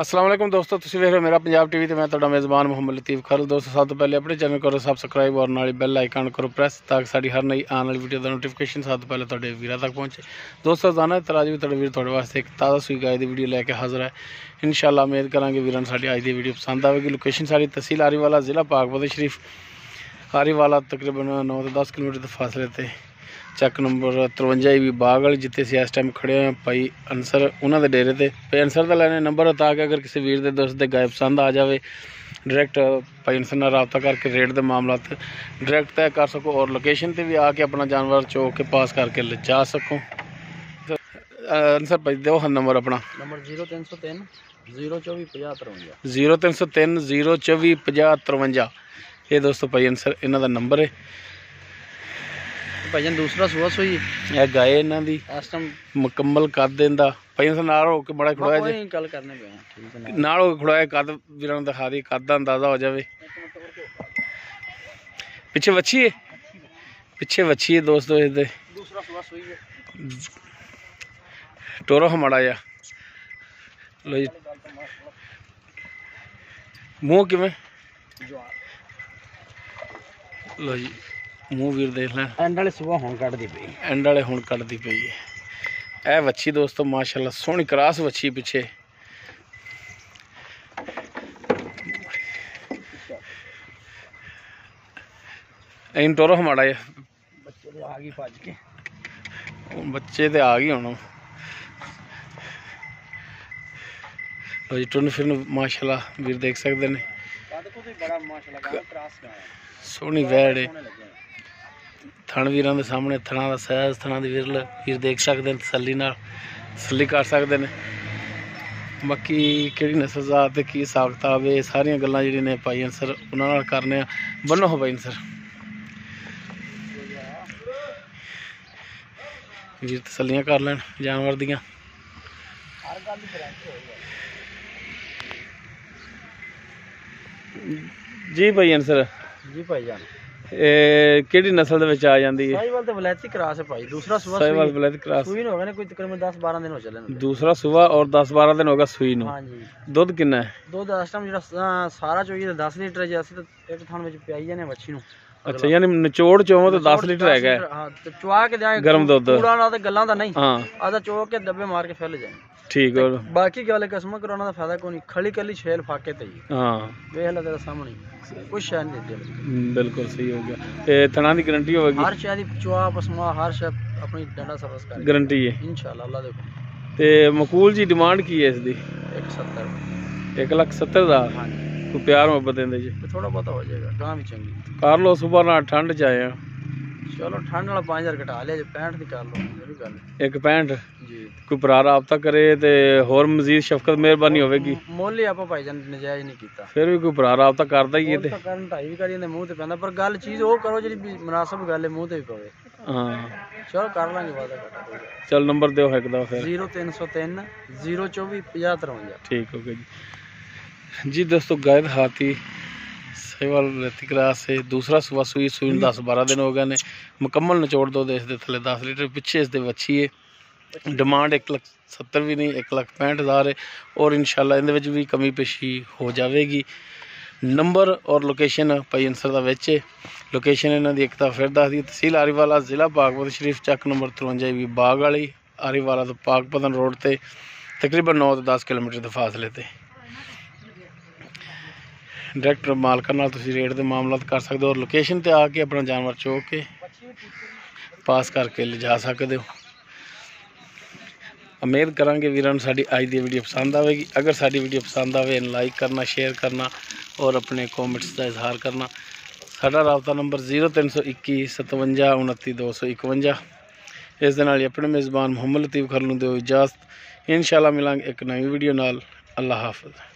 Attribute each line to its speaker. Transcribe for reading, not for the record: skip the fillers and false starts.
Speaker 1: अस्सलाम वालेकुम दोस्तों, तुसीं वेख रहे हो मेरा पंजाब टीवी ते मैं तुहाडा मेज़बान मुहम्मद लतीफ़ खरल। दोस्तों सब तो पहले अपने चैनल करो सबसक्राइब और नाल बैल आइकन करो प्रेस ताकि साडी हर नई आने वाली वीडियो का नोटिफिकेशन सब तो पहले तुहाडे वीरां तक पहुँचे। दोस्तों रोज़ाना तराज भी तुहाडे वीर तुहाडे वास्ते एक ताज़ा सूई गाय की वीडियो लैके हाज़र है। इंशाअल्लाह उम्मीद करांगे वीरां साडी अज की वीडियो पसंद आएगी। लोकेशन साडी तहसील आरीवाला, ज़िला पाकपत शरीफ। आरीवाला तकरीबन 9 से 10 किलोमीटर के फासले पर चक नंबर 53 भी बाग वाली जिते से इस टाइम खड़े हैं भाई अंसर उन्होंने डेरे ते भाई अंसर का लैने नंबर ताकि अगर किसी वीर के दोस्त के गाय पसंद आ जाए डायरैक्ट भाई अंसर नाल रबता करके रेट के मामला डायरैक्ट तय कर सको और लोकेशन पर भी आके अपना जानवर चो के पास करके ले जा सको। अंसर भाई दो नंबर अपना
Speaker 2: नंबर 0303 024 50
Speaker 1: 0303 024 50 ये दोस्तों भाई अंसर इन्हों का नंबर है।
Speaker 2: भाईजान दूसरा सुबह सोई
Speaker 1: यह गाय इन्हों की
Speaker 2: इस टाइम
Speaker 1: मुकम्मल कद देंदा भाई अंसर नाल हो के बड़ा खड़ोया जे
Speaker 2: गल करने पे ठीक है
Speaker 1: नाल हो के खड़ोया कद वीरां नूं दिखा दी कद का अंदाजा हो जाए। पिछे वच्छी है, पिछे वच्छी है दोस्तों इसदे
Speaker 2: दूसरा सुबह सोई है
Speaker 1: टोरो हमारा या लो जी मूँह किवें लो जी मूँह वीर देख लें
Speaker 2: एंड वाले सुबह हुण कटदी पई
Speaker 1: एंड वाले हुण कटदी पई है। ए वच्छी दोस्तों माशाल्लाह सोहनी क्रास वच्छी पिछे इन टोरो हमारा है
Speaker 2: बच्चे आ गई भज के
Speaker 1: बच्चे तो आ गई हुण लो जी टुन फिर माशाल्लाह वीर देख सकते हैं सोहनी वैड़ है थण वीरां दे सामने थणा दा सहज थणा दी विरल वीर देख सकते हैं तसल्ली कर सकते हैं। बाकी किहड़ी नस्ल जात ते की हिसाब किताब है सारियां गल्लां जिहड़ियां ने भाई अंसर उन्हां नाल करने आ। बन्नो हो भाई अंसर वीर तसल्लियां कर लैन जानवर दियां। जी भाई अंसर
Speaker 2: जी भाईजान
Speaker 1: किहड़ी नस्ल दे विच आ जांदी है?
Speaker 2: साहिवाल ते वलैती क्रॉस है भाई दूसरा सुबह
Speaker 1: साहिवाल वलैती क्रॉस
Speaker 2: सुई हो गया ने कोई तकरीबन 10-12 दिन हो चले ने
Speaker 1: दूसरा सुबह और 10-12 दिन होगा सुई नूं।
Speaker 2: हां जी
Speaker 1: दुध कितना है?
Speaker 2: दुध इस टाइम जेड़ा सारा चोई 10 लीटर जैसे तो एक थान विच पियाई जाने मच्छी नूं।
Speaker 1: अच्छा यानी निचोड़ चों तो 10 लीटर है
Speaker 2: हां ते चुआ के जाए
Speaker 1: गरम दुध
Speaker 2: पूरा ना ते गल्लां दा नहीं
Speaker 1: हां
Speaker 2: आधा चो के डब्बे मार के फैल जाए
Speaker 1: ठीक है।
Speaker 2: बाकी गल कसम कराना दा फायदा कोई नहीं खली कली छेल फाके ते
Speaker 1: हां
Speaker 2: वेख ले तेरे सामने कुछ शय नहीं देते
Speaker 1: बिल्कुल सही हो गया। ते थना दी गारंटी होगी
Speaker 2: हर शय दी चुआ पसमा हर शय अपनी डंडा सर्विस कर
Speaker 1: गारंटी है
Speaker 2: इंशाल्लाह अल्लाह दे
Speaker 1: ते मकूल जी डिमांड की है इसदी
Speaker 2: 170
Speaker 1: 1,70,000
Speaker 2: हां जी
Speaker 1: कोई प्यार मोहब्बत देंदे जी
Speaker 2: थोड़ा बहुत हो जाएगा गां भी चंगी
Speaker 1: कर लो सुबह ना ठंड च आए
Speaker 2: चलो ठंड वाला 5000 घटा लिया जे 65 दी कर लो मेरी गल
Speaker 1: 1.65
Speaker 2: जी
Speaker 1: कोई भरा राबता करे ते होर मजीद शफकत मेहरबानी होगी
Speaker 2: मोल ही आप भाईजान नजायज नहीं कीता
Speaker 1: फिर भी कोई भरा राबता करदा ही है ते
Speaker 2: करन ढाई भी करी मुंह ते पैंदा पर गल चीज वो करो जेडी मुनासिब गल है मुंह ते भी पवे।
Speaker 1: हाँ
Speaker 2: चलो कर लांगे वादा घटा
Speaker 1: चल नंबर दो एक दो फिर
Speaker 2: 0303 024 50
Speaker 1: ठीक हो गया जी दोस्तों गाय हाथी साहिवाल वलैती क्रास से दूसरा सुबह सुई 10-12 दिन हो गए ने मुकम्मल निचोड़ दो इस थले 10 लीटर पिछे इस वच्छी है। डिमांड 1,70,000 भी नहीं 1,65,000 है और इंशाल्लाह इन भी कमी पेशी हो जाएगी। नंबर और लोकेशन भाई अंसर का विच लोकेशन इन्हों की एक तो फिर दस दी तहसील आरीवाला, ज़िला पाकपत शरीफ, चक नंबर 53 भी बाग वाली आरीवाला तो पाकपतन रोड से तकरीबन 9 से 10 किलोमीटर के फासले पर डायरैक्ट मालकां नाल तुसीं रेट के मामला कर सकते हो और लोकेशन पर आके अपना जानवर चो के पास करके ले जा सकते हो। उम्मीद करांगे वीरां नूं साडी अज दी वीडियो पसंद आएगी। अगर साडी वीडियो पसंद आए लाइक करना, शेयर करना और अपने कॉमेंट्स का इजहार करना। साडा राबता नंबर 0321 57 29 251। इस दे नाल ही अपने मेज़बान मुहम्मद लतीफ़ खरल नूं दिओ इजाज़त। इंशाअल्लाह मिलांगे एक नई वीडियो नाल। अल्लाह हाफ़िज़।